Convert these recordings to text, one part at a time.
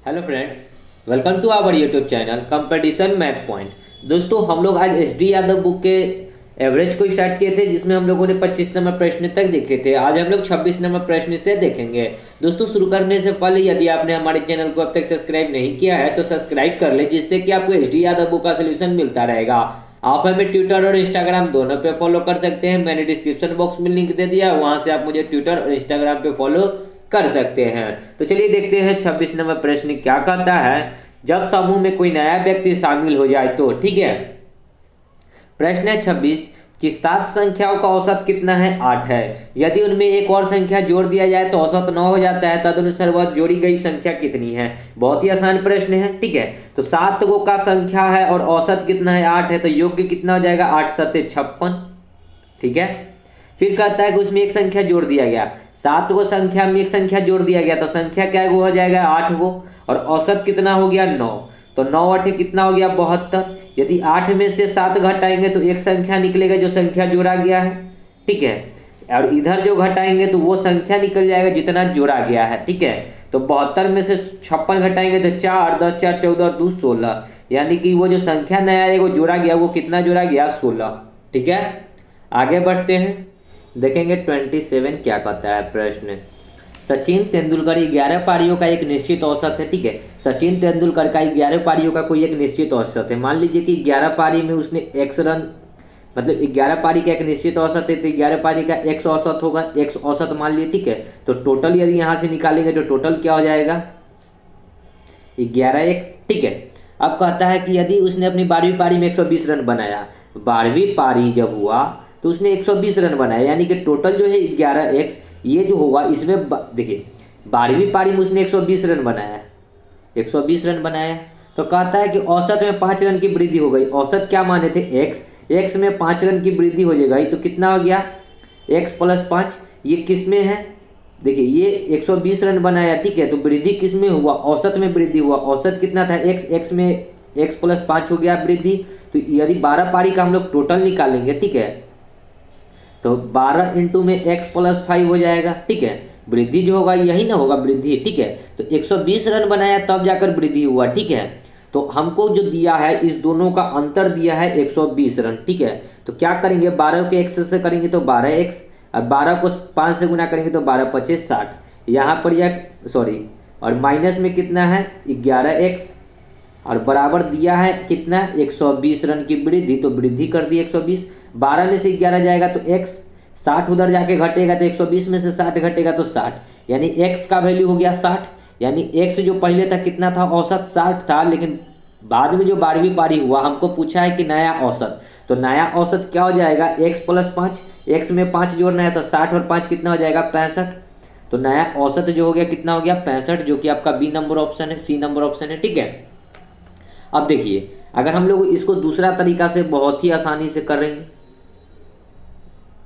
Hello friends, welcome to our YouTube channel competition math point. दोस्तों, हम लोग आज एस डी यादव बुक के एवरेज को स्टार्ट किए थे, जिसमें हम लोगों ने 25 नंबर प्रश्न तक देखे थे। आज हम लोग 26 नंबर प्रश्न से देखेंगे। दोस्तों, शुरू करने से पहले यदि आपने हमारे चैनल को अब तक सब्सक्राइब नहीं किया है तो सब्सक्राइब कर ले, जिससे कि आपको एस डी यादव बुक का सोल्यूशन मिलता रहेगा। आप हमें ट्विटर और इंस्टाग्राम दोनों पे फॉलो कर सकते हैं। मैंने डिस्क्रिप्शन बॉक्स में लिंक दे दिया है, वहां से आप मुझे ट्विटर और इंस्टाग्राम पे फॉलो कर सकते हैं। तो चलिए देखते हैं 26 नंबर प्रश्न क्या कहता है। जब समूह में कोई नया व्यक्ति शामिल हो जाए तो, ठीक है। प्रश्न है 26 कि 7 संख्याओं का औसत कितना है? 8 है। यदि उनमें एक और संख्या जोड़ दिया जाए तो औसत 9 हो जाता है। तदनुसार वह जोड़ी गई संख्या कितनी है? बहुत ही आसान प्रश्न है, ठीक है। तो 7 गो का संख्या है और औसत कितना है? 8 है। तो योग कितना हो जाएगा? 8 7 56, ठीक है। फिर कहता है कि उसमें एक संख्या जोड़ दिया गया। 7 गो संख्या में एक संख्या जोड़ दिया गया तो संख्या क्या गो हो जाएगा? 8 गो। और औसत कितना हो गया? 9। तो 9 8 कितना हो गया? 72। यदि 8 में से 7 घटाएंगे तो एक संख्या निकलेगा जो संख्या जोड़ा गया है, ठीक है। और इधर जो घटाएंगे तो वो संख्या निकल जाएगा जितना जोड़ा गया है, ठीक है। तो 72 में से 56 घटाएंगे तो 4 10 4 14 और 2 16, यानी कि वो जो संख्या नया है वो जोड़ा गया, वो कितना जोड़ा गया? 16, ठीक है। आगे बढ़ते हैं, देखेंगे 27 क्या कहता है प्रश्न। सचिन तेंदुलकर 11 पारियों का एक निश्चित औसत है, ठीक है। सचिन तेंदुलकर का 11 पारियों का कोई एक निश्चित औसत है। मान लीजिए कि 11 पारी में उसने x रन, मतलब 11 पारी का एक निश्चित औसत है, तो 11 पारी का x औसत होगा, x औसत मान लिए, ठीक है। तो टोटल यदि यहाँ से निकालेंगे तो टोटल क्या हो जाएगा? 11x, ठीक है। अब कहता है कि यदि उसने अपनी 12वीं पारी में 120 रन बनाया, 12वीं पारी जब हुआ तो उसने 120 रन बनाया, यानी कि टोटल जो है 11x, ये जो होगा इसमें देखिए 12वीं पारी में उसने 120 रन बनाया, 120 रन बनाया। तो कहता है कि औसत में 5 रन की वृद्धि हो गई। औसत क्या माने थे? x में 5 रन की वृद्धि हो जाएगी तो कितना हो गया? x + 5। ये किस में है? देखिए ये 120 रन बनाया, ठीक है। तो वृद्धि किस में हुआ? औसत में वृद्धि हुआ। औसत कितना था? x में x + 5 हो गया वृद्धि। तो यदि 12 पारी का हम लोग टोटल निकालेंगे, ठीक है, तो 12 इंटू में x + 5 हो जाएगा, ठीक है। वृद्धि जो होगा यही ना होगा वृद्धि, ठीक है। तो 120 रन बनाया तब जाकर वृद्धि हुआ, ठीक है। तो हमको जो दिया है इस दोनों का अंतर दिया है 120 रन, ठीक है। तो क्या करेंगे? 12 को x से करेंगे तो 12x, और 12 को 5 से गुना करेंगे तो 12 × 5 = 60। यहाँ पर यह सॉरी, और माइनस में कितना है? 11x, और बराबर दिया है कितना? 120 रन की वृद्धि। तो वृद्धि कर दी 120। 12 में से 11 जाएगा तो x, 60 उधर जाके घटेगा तो 120 में से 60 घटेगा तो 60, यानी x का वैल्यू हो गया 60। यानी x जो पहले था कितना था? औसत 60 था, लेकिन बाद में जो 12वीं पारी हुआ हमको पूछा है कि नया औसत, तो नया औसत क्या हो जाएगा? x + 5, x में 5 जोड़ना है तो 60 और 5 कितना हो जाएगा? 65। तो नया औसत जो हो गया कितना हो गया? 65, जो कि आपका बी नंबर ऑप्शन है, सी नंबर ऑप्शन है, ठीक है। अब देखिए, अगर हम लोग इसको दूसरा तरीका से बहुत ही आसानी से करेंगे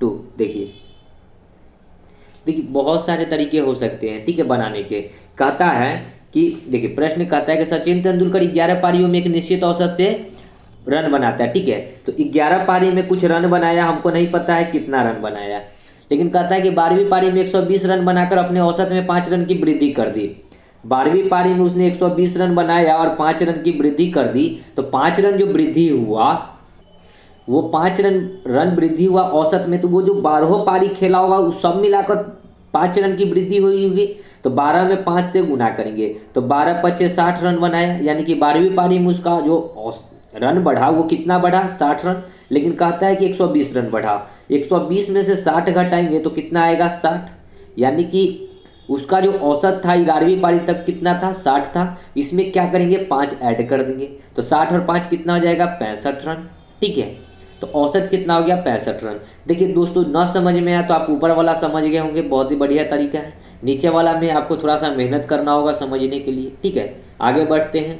तो देखिए बहुत सारे तरीके हो सकते हैं, ठीक है, बनाने के। कहता है कि देखिए प्रश्न कहता है कि सचिन तेंदुलकर 11 पारियों में एक निश्चित औसत से रन बनाता है, ठीक है। तो 11 पारी में कुछ रन बनाया, हमको नहीं पता है कितना रन बनाया, लेकिन कहता है कि 12वीं पारी में 120 रन बनाकर अपने औसत में 5 रन की वृद्धि कर दी। 12वीं पारी में उसने 120 रन बनाया और 5 रन की वृद्धि कर दी। तो 5 रन जो वृद्धि हुआ, वो 5 रन वृद्धि हुआ औसत में, तो वो जो 12 पारी खेला होगा उस सब मिलाकर 5 रन की वृद्धि हुई होगी। तो 12 में 5 से गुना करेंगे तो 12 × 5 = 60 रन बनाया, यानी कि 12वीं पारी में उसका जो रन बढ़ा वो कितना बढ़ा? 60 रन। लेकिन कहता है कि 120 रन बढ़ा। 120 में से 60 घटाएंगे तो कितना आएगा? 60, यानी कि उसका जो औसत था 11वीं पारी तक कितना था? 60 था। इसमें क्या करेंगे? 5 ऐड कर देंगे तो 60 और 5 कितना हो जाएगा? 65 रन, ठीक है। तो औसत कितना हो गया? 65 रन। देखिए दोस्तों, ना समझ में आया तो आप ऊपर वाला समझ गए होंगे, बहुत ही बढ़िया तरीका है। नीचे वाला में आपको थोड़ा सा मेहनत करना होगा समझने के लिए, ठीक है। आगे बढ़ते हैं,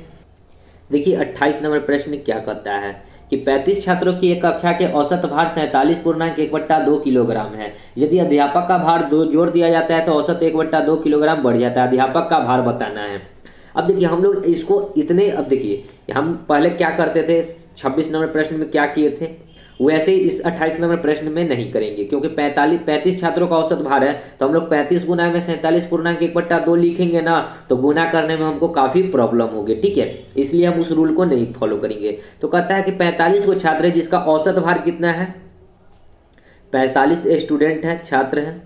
देखिए 28 नंबर प्रश्न क्या कहता है कि 35 छात्रों की एक कक्षा के औसत भार 47.1/2 किलोग्राम है। यदि अध्यापक का भार जोड़ दिया जाता है तो औसत 1/2 किलोग्राम बढ़ जाता है। अध्यापक का भार बताना है। अब देखिए हम लोग इसको इतने, अब देखिए हम पहले क्या करते थे, 26 नंबर प्रश्न में क्या किए थे? वैसे इस 28 नंबर प्रश्न में नहीं करेंगे, क्योंकि 35 छात्रों का औसत भार है, तो हम लोग 35 गुना में 47.1/2 लिखेंगे ना, तो गुना करने में हमको काफ़ी प्रॉब्लम होगी, ठीक है, इसलिए हम उस रूल को नहीं फॉलो करेंगे। तो कहता है कि 45 को छात्र है जिसका औसत भार कितना है, 45 स्टूडेंट है, छात्र हैं,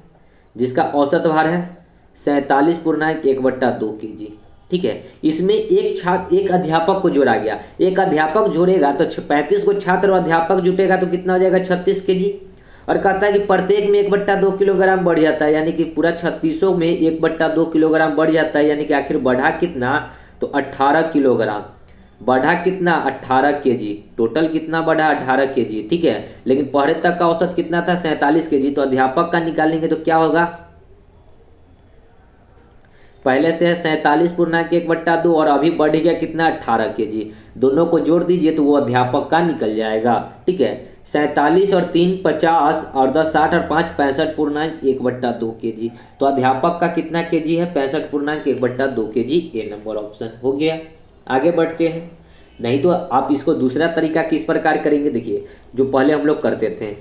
जिसका औसत भार है 47.1/2 kg, ठीक है। इसमें एक अध्यापक को जोड़ा गया, एक अध्यापक जोड़ेगा तो 35 को छात्र और अध्यापक जुटेगा तो कितना हो जाएगा 36 kg। और कहता है कि प्रत्येक में 1/2 किलोग्राम बढ़ जाता है, यानी कि पूरा 36 में 1/2 किलोग्राम बढ़ जाता है, यानी कि आखिर बढ़ा कितना, तो 18 किलोग्राम। बढ़ा कितना, 18 kg। टोटल कितना बढ़ा, 18 kg, ठीक है। लेकिन पहले तक का औसत कितना था, 47 kg। तो अध्यापक का निकालेंगे तो क्या होगा, पहले से है 47.1/2 और अभी बढ़ गया कितना, 18 kg। दोनों को जोड़ दीजिए तो वो अध्यापक का निकल जाएगा, ठीक है। 47 और 3 50 और 10 60 और 5 65.1/2 kg। तो अध्यापक का कितना kg है, 65.1/2 kg। ए नंबर ऑप्शन हो गया। आगे बढ़ते हैं। नहीं तो आप इसको दूसरा तरीका किस प्रकार करेंगे, देखिए जो पहले हम लोग करते थे,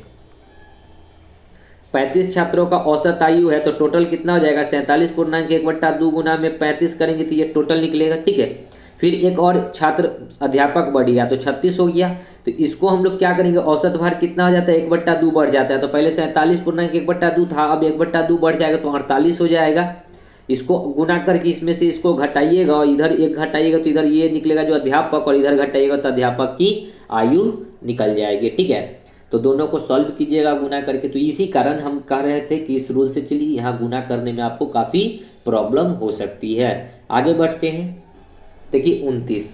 35 छात्रों का औसत आयु है तो टोटल कितना हो जाएगा, 47.1/2 गुना में 35 करेंगे तो ये टोटल निकलेगा, ठीक है। फिर एक और छात्र अध्यापक बढ़ गया तो 36 हो गया। तो इसको हम लोग क्या करेंगे, औसत भार कितना हो जाता है, 1/2 बढ़ जाता है। तो पहले 47.1/2 था, अब 1/2 बढ़ जाएगा तो 48 हो जाएगा। इसको गुना करके इसमें से इसको घटाइएगा और इधर एक घटाइएगा तो इधर ये निकलेगा जो अध्यापक, और इधर घटाइएगा तो अध्यापक की आयु निकल जाएगी, ठीक है। तो दोनों को सॉल्व कीजिएगा गुना करके। तो इसी कारण हम कह रहे थे कि इस रूल से चलिए, यहाँ गुना करने में आपको काफ़ी प्रॉब्लम हो सकती है। आगे बढ़ते हैं। देखिए 29,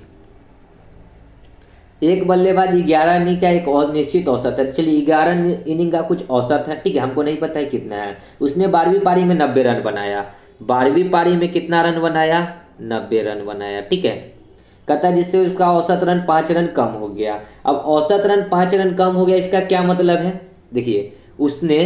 एक बल्लेबाज 11 इनिंग का एक और निश्चित औसत है, चलिए 11 इनिंग का कुछ औसत है, ठीक है, हमको नहीं पता है कितना है। उसने 12वीं पारी में 90 रन बनाया, 12वीं पारी में कितना रन बनाया, 90 रन बनाया, ठीक है। कहता है जिससे उसका औसत रन 5 रन कम हो गया। अब औसत रन 5 रन कम हो गया, इसका क्या मतलब है, देखिए उसने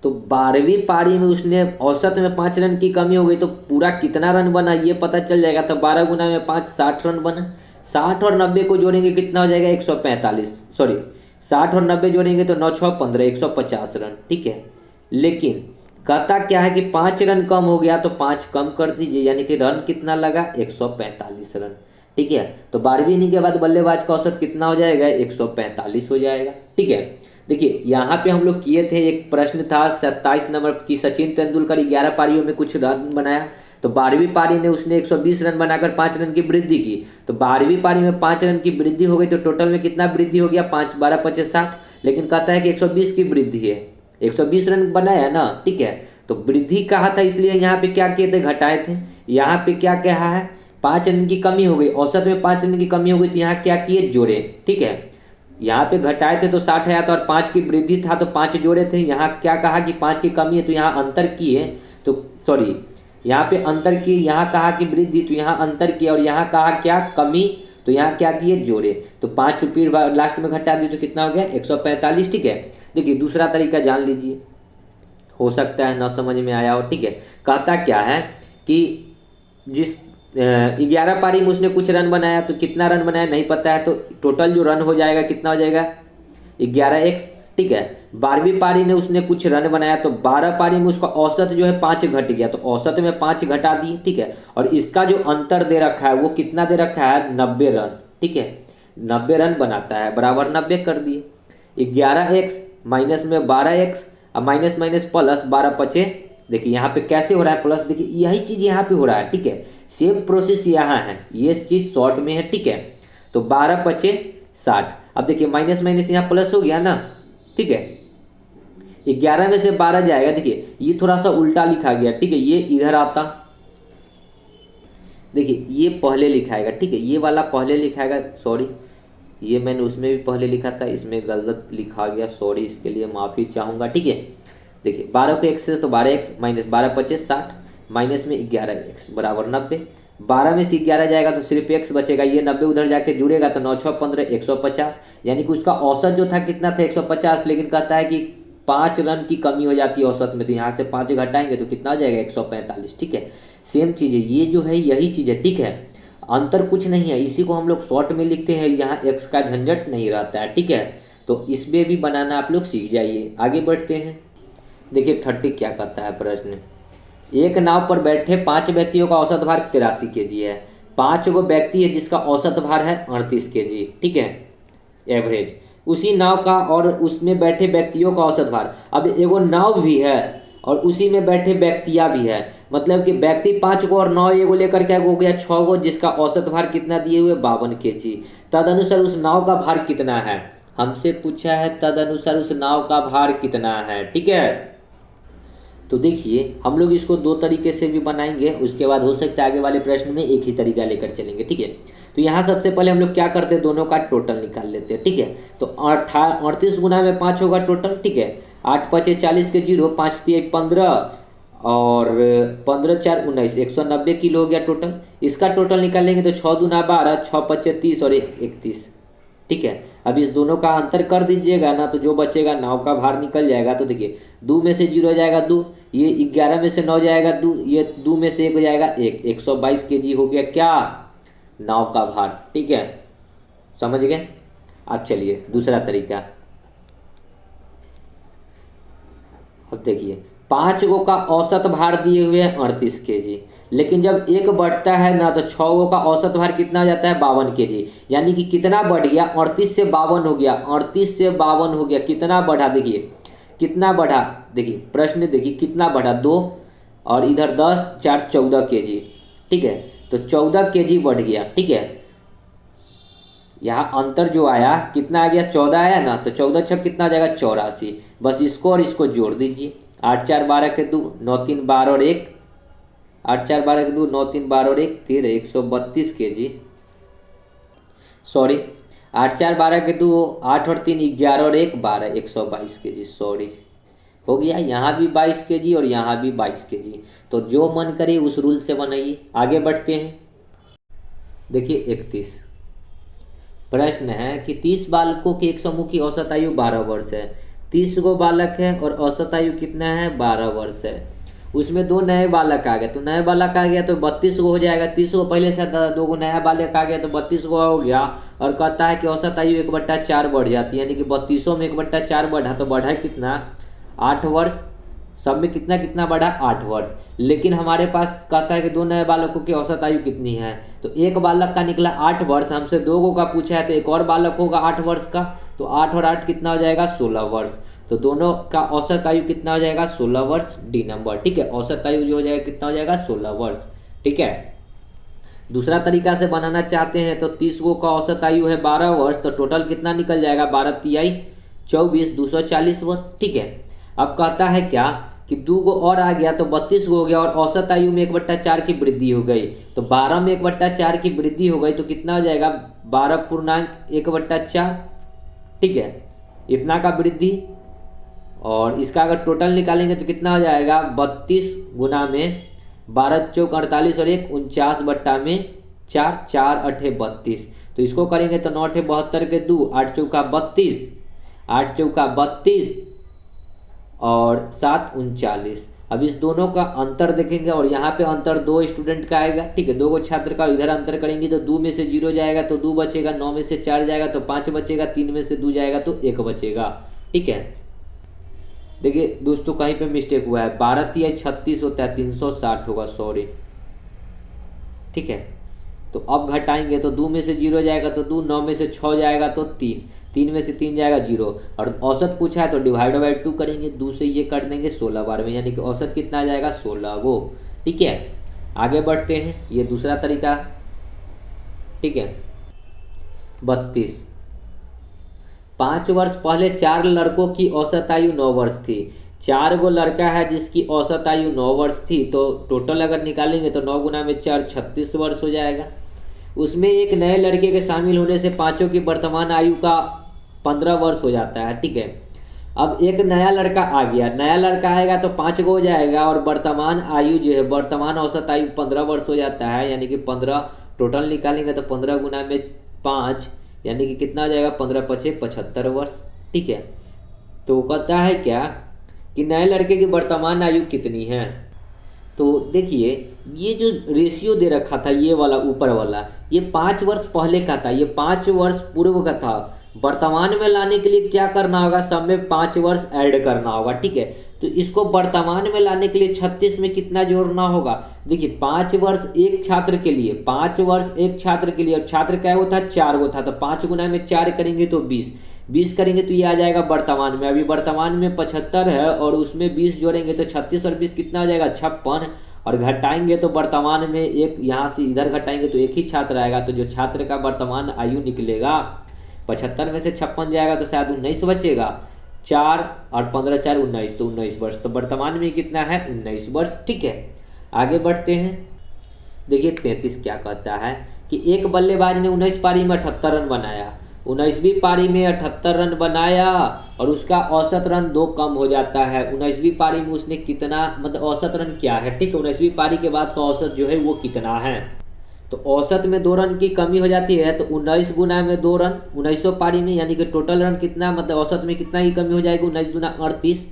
तो 12वीं पारी में उसने औसत में 5 रन की कमी हो गई, तो पूरा कितना रन बना ये पता चल जाएगा। तो 12 गुना में 5 60 रन बना। 60 और 90 को जोड़ेंगे कितना हो जाएगा, 145, सॉरी 60 और 90 जोड़ेंगे तो 9 6 15, 150 रन, ठीक है। लेकिन कहता क्या है कि 5 रन कम हो गया तो 5 कम कर दीजिए, यानी कि रन कितना लगा, 145 रन, ठीक है। तो 12वीं इनिंग के बाद बल्लेबाज का औसत कितना हो जाएगा, 145 हो जाएगा, ठीक है। देखिए यहाँ पे हम लोग किए थे, एक प्रश्न था 27 नंबर की, सचिन तेंदुलकर 11 पारियों में कुछ रन बनाया, तो 12वीं पारी ने उसने 120 रन बनाकर 5 रन की वृद्धि की। तो 12वीं पारी में 5 रन की वृद्धि हो गई तो टोटल में कितना वृद्धि हो गया, 5 12 25 60। लेकिन कहता है कि 120 की वृद्धि है, 120 रन बनाया ना, ठीक है। तो वृद्धि कहा था, इसलिए यहाँ पे क्या किए थे, घटाए थे। यहाँ पे क्या कहा है, 5 रन की कमी हो गई, औसत में 5 रन की कमी हो गई, तो यहाँ क्या किए, जोड़े, ठीक है। यहाँ पे घटाए थे तो 60 आया था और 5 की वृद्धि था तो 5 जोड़े थे। यहाँ क्या कहा कि 5 की कमी है तो यहाँ अंतर किए, तो सॉरी यहाँ पे अंतर किए, यहाँ कहा कि वृद्धि तो यहाँ अंतर किए, और यहाँ कहा क्या, कमी, तो यहाँ क्या किए, जोड़े। तो 5 फिर लास्ट में घटा दिए तो कितना हो गया, 145, ठीक है। देखिए दूसरा तरीका जान लीजिए, हो सकता है ना समझ में आया हो, ठीक है। कहता क्या है कि जिस 11 पारी में उसने कुछ रन बनाया, तो कितना रन बनाया नहीं पता है, तो टोटल जो रन हो जाएगा कितना हो जाएगा, 11x, ठीक है। 12वीं पारी ने उसने कुछ रन बनाया, तो 12 पारी में उसका औसत जो है 5 घट गया, तो औसत में 5 घटा दिए, ठीक है। और इसका जो अंतर दे रखा है वो कितना दे रखा है, 90 रन, ठीक है। 90 रन बनाता है, बराबर 90 कर दिए। 11x माइनस में 12x, अब माइनस माइनस प्लस, 12 पचे, देखिए यहाँ पे कैसे हो रहा है प्लस, देखिए यही चीज़ यहाँ पे हो रहा है, ठीक है। सेम प्रोसेस यहाँ है, ये चीज़ शॉर्ट में है, ठीक है। तो 12 पचे 60, अब देखिए माइनस माइनस यहाँ प्लस हो गया ना, ठीक है। 11 में से 12 जाएगा, देखिए ये थोड़ा सा उल्टा लिखा गया, ठीक है। ये इधर आता, देखिए ये पहले लिखाएगा, ठीक है, ये वाला पहले लिखाएगा, सॉरी ये मैंने उसमें भी पहले लिखा था, इसमें गलत लिखा गया, सॉरी इसके लिए माफ़ी चाहूँगा, ठीक है। देखिए 12 को x से तो 12x माइनस 12 25 60 माइनस में 11x बराबर 90। 12 में से 11 जाएगा तो सिर्फ x बचेगा, ये 90 उधर जाके जुड़ेगा तो 9 6 15, 150, यानी कि उसका औसत जो था कितना था, 150। लेकिन कहता है कि 5 रन की कमी हो जाती है औसत में, तो यहाँ से 5 घटाएंगे तो कितना हो जाएगा, 145, ठीक है। सेम चीज़ है, ये जो है यही चीज़ है, ठीक है। अंतर कुछ नहीं है, इसी को हम लोग शॉर्ट में लिखते हैं, यहाँ एक्स का झंझट नहीं रहता है। ठीक है, तो इसमें भी बनाना आप लोग सीख जाइए। आगे बढ़ते हैं। देखिए 30 क्या कहता है प्रश्न। एक नाव पर बैठे 5 व्यक्तियों का औसत भार 83 केजी है। 5 गो व्यक्ति है जिसका औसत भार है 38 केजी। ठीक है, एवरेज उसी नाव का और उसमें बैठे व्यक्तियों का औसत भार। अब एगो नाव भी है और उसी में बैठे व्यक्तियाँ भी है, मतलब कि व्यक्ति 5 गो और नाव एगो लेकर क्या हो गया 6 गो, जिसका औसत भार कितना दिए हुए 52 केजी। तदनुसार उस नाव का भार कितना है, हमसे पूछा है तदनुसार उस नाव का भार कितना है। ठीक है, तो देखिए हम लोग इसको 2 तरीके से भी बनाएंगे, उसके बाद हो सकता है आगे वाले प्रश्न में एक ही तरीका लेकर चलेंगे। ठीक है, तो यहाँ सबसे पहले हम लोग क्या करते हैं, दोनों का टोटल निकाल लेते हैं। ठीक है, तो 38 गुना में 5 होगा टोटल। ठीक है, 8 5 40 के 0, 5 3 15 और 15 4 19, 190 किलो हो गया टोटल। इसका टोटल निकालेंगे तो 6 दूना 12, 6 5 30 और 1 31। ठीक है, अब इस दोनों का अंतर कर दीजिएगा ना, तो जो बचेगा नाव का भार निकल जाएगा। तो देखिए 2 में से 0 जाएगा 2, ये 11 में से 9 जाएगा 2, ये 2 में से 1 हो जाएगा 1, 122 केजी हो गया क्या नाव का भार। ठीक है, समझ गए। अब चलिए दूसरा तरीका। अब देखिए 5 गो का औसत भार दिए हुए हैं 38 केजी, लेकिन जब एक बढ़ता है ना तो 6 गो का औसत भार कितना हो जाता है 52 केजी। यानी कि कितना बढ़ गया, 38 से 52 हो गया, 38 से 52 हो गया। कितना बढ़ा, देखिए कितना बढ़ा, देखिए प्रश्न देखिए कितना बढ़ा 2 और इधर 10 4 14 केजी। ठीक है, तो 14 केजी बढ़ गया। ठीक है, यहाँ अंतर जो आया कितना आ गया 14 आया ना, तो 14 छक कितना आ जाएगा 84। बस इसको और इसको जोड़ दीजिए, 8 4 12 के 2, 9 3 12 और 1, 8 4 12 के 2, 9 3 12 और 1 13, 132 केजी। सॉरी 8 4 12 के 2, 8 और 3 11 और 1 12, 122 केजी। सॉरी हो गया, यहाँ भी 22 केजी और यहाँ भी 22 केजी। तो जो मन करे उस रूल से बनाइए। आगे बढ़ते हैं। देखिए 31 प्रश्न है कि 30 बालकों के एक समूह की औसत आयु 12 वर्ष है। 30 गो बालक है और औसत आयु कितना है 12 वर्ष है। उसमें 2 नए बालक आ गए, तो नए बालक आ गया तो 32 गो हो जाएगा। 30 गो पहले से 2 गो नया बालक आ गया तो 32 गो हो गया। और कहता है कि औसत आयु 1/4 बढ़ जाती है, यानी कि 32 में 1/4 बढ़ा, तो बढ़ा कितना 8 वर्ष। सब में कितना कितना बढ़ा 8 वर्ष। लेकिन हमारे पास कहता है कि 2 नए बालकों की औसत आयु कितनी है, तो एक बालक का निकला 8 वर्ष। हमसे 2 गो का पूछा है तो एक और बालक होगा 8 वर्ष का, तो 8 और 8 कितना हो जाएगा 16 वर्ष। तो दोनों का औसत आयु कितना हो जाएगा 16 वर्ष, डी नंबर। ठीक है, औसत आयु जो हो जाएगा कितना हो जाएगा 16 वर्ष। ठीक है, दूसरा तरीका से बनाना चाहते हैं तो 30 गो का औसत आयु है 12 वर्ष, तो टोटल कितना निकल जाएगा 12 तिहाई 24, 240 वर्ष। ठीक है, अब कहता है क्या कि 2 गो और आ गया तो 32 गो हो गया और औसत आयु में 1/4 की वृद्धि हो गई, तो 12 में 1/4 की वृद्धि हो गई तो कितना हो जाएगा 12.1/4। ठीक है, इतना का वृद्धि। और इसका अगर टोटल निकालेंगे तो कितना हो जाएगा 32 गुना में 12 चौक 48 और 1 49 बट्टा में 4, 4 8 32। तो इसको करेंगे तो 9 8 72 के 2, 8 चौका 32, 8 चौका 32 और 7 39। अब इस दोनों का अंतर देखेंगे और यहाँ पे अंतर 2 स्टूडेंट का आएगा। ठीक है, 2 गो छात्र का इधर अंतर करेंगे तो 2 में से 0 जाएगा तो 2 बचेगा, 9 में से 4 जाएगा तो 5 बचेगा, 3 में से 2 जाएगा तो 1 बचेगा। ठीक है, देखिए दोस्तों कहीं पे मिस्टेक हुआ है, 12 तिहाई 36 होता है, 360 होगा, सॉरी। ठीक है, तो अब घटाएंगे तो 2 में से 0 जाएगा तो 2, 9 में से 6 जाएगा तो 3, 3 में से 3 जाएगा 0 और औसत पूछा है तो डिवाइड बाई 2 करेंगे, 2 से ये कर देंगे 16 बार में, यानी कि औसत कितना आ जाएगा 16 गो। ठीक है, आगे बढ़ते हैं, ये दूसरा तरीका। ठीक है, 32 5 वर्ष पहले 4 लड़कों की औसत आयु 9 वर्ष थी। 4 गो लड़का है जिसकी औसत आयु 9 वर्ष थी, तो टोटल अगर निकालेंगे तो 9 गुना में 4 36 वर्ष हो जाएगा। उसमें एक नए लड़के के शामिल होने से पांचों की वर्तमान आयु का 15 वर्ष हो जाता है। ठीक है, अब एक नया लड़का आ गया, नया लड़का आएगा तो 5 गो हो जाएगा और वर्तमान आयु जो है वर्तमान औसत आयु 15 वर्ष हो जाता है, यानी कि 15 टोटल निकालेंगे तो 15 गुना में 5 यानी कि कितना आ जाएगा 15 5 75 वर्ष। ठीक है, तो कहता है क्या कि नए लड़के की वर्तमान आयु कितनी है, तो देखिए ये जो रेशियो दे रखा था ये वाला ऊपर वाला, ये 5 वर्ष पहले का था, ये 5 वर्ष पूर्व का था। वर्तमान में लाने के लिए क्या करना होगा, सब में 5 वर्ष ऐड करना होगा, ठीक है। तो इसको वर्तमान में लाने के लिए 36 में कितना जोड़ना होगा, देखिए 5 वर्ष एक छात्र के लिए, 5 वर्ष एक छात्र के लिए, और छात्र क्या वो था, 4 वो था, तो 5 गुना में 4 करेंगे तो 20 करेंगे तो ये आ जाएगा वर्तमान में। अभी वर्तमान में 75 है और उसमें 20 जोड़ेंगे तो 36 और 20 कितना हो जाएगा, 56, और घटाएंगे तो वर्तमान में एक, यहाँ से इधर घटाएंगे तो एक ही छात्र आएगा, तो जो छात्र का वर्तमान आयु निकलेगा 75 में से 56 जाएगा तो शायद 19 बचेगा, 4 और 15 4 19, तो 19 वर्ष, तो वर्तमान में कितना है, 19 वर्ष, ठीक है। आगे बढ़ते हैं, देखिए 33 क्या कहता है कि एक बल्लेबाज ने 19 पारी में 78 रन बनाया, 19वीं पारी में 78 रन बनाया और उसका औसत रन 2 कम हो जाता है। 19वीं पारी में उसने कितना, मतलब औसत रन क्या है, ठीक है, 19वीं पारी के बाद का औसत जो है वो कितना है, तो औसत में 2 रन की कमी हो जाती है, तो 19 गुना में 2 रन 1900 पारी में, यानी कि टोटल रन कितना, मतलब औसत में कितना की कमी हो जाएगी, 19 गुना 38,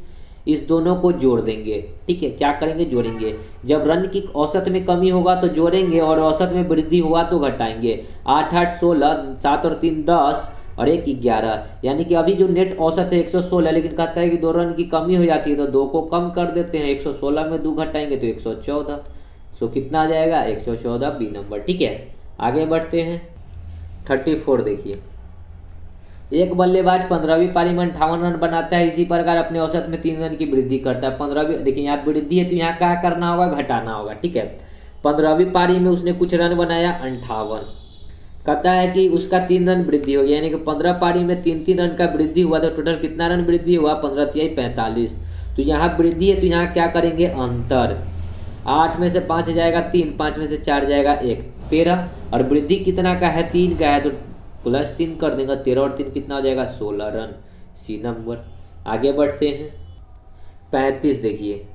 इस दोनों को जोड़ देंगे, ठीक है। क्या करेंगे, जोड़ेंगे। जब रन की औसत में कमी होगा तो जोड़ेंगे और औसत में वृद्धि हुआ तो घटाएंगे। 8 8 16, 7 और 3 10 और 1 11, यानी कि अभी जो नेट औसत है 116, लेकिन कहता है कि 2 रन की कमी हो जाती है तो 2 को कम कर देते हैं, 116 में 2 घटाएंगे तो 114, सो कितना आ जाएगा, 114 बी नंबर, ठीक है। आगे बढ़ते हैं 34, देखिए एक बल्लेबाज 15वीं पारी में 58 रन बनाता है, इसी प्रकार अपने औसत में 3 रन की वृद्धि करता है। 15वीं, देखिए यहाँ वृद्धि है तो यहाँ क्या करना होगा, घटाना होगा, ठीक है। 15वीं पारी में उसने कुछ रन बनाया 58, कहता है कि उसका 3 रन वृद्धि हो गया, यानी कि 15 पारी में 3 रन का वृद्धि हुआ, तो टोटल कितना रन वृद्धि हुआ, 15 तिहाई 45, तो यहाँ वृद्धि है तो यहाँ क्या करेंगे, अंतर, 8 में से 5 जाएगा 3, 5 में से 4 जाएगा 1, 13, और वृद्धि कितना का है, 3 का है, तो +3 कर देंगे, 13 और 3 कितना हो जाएगा, 16 रन, सी नंबर। आगे बढ़ते हैं 35, देखिए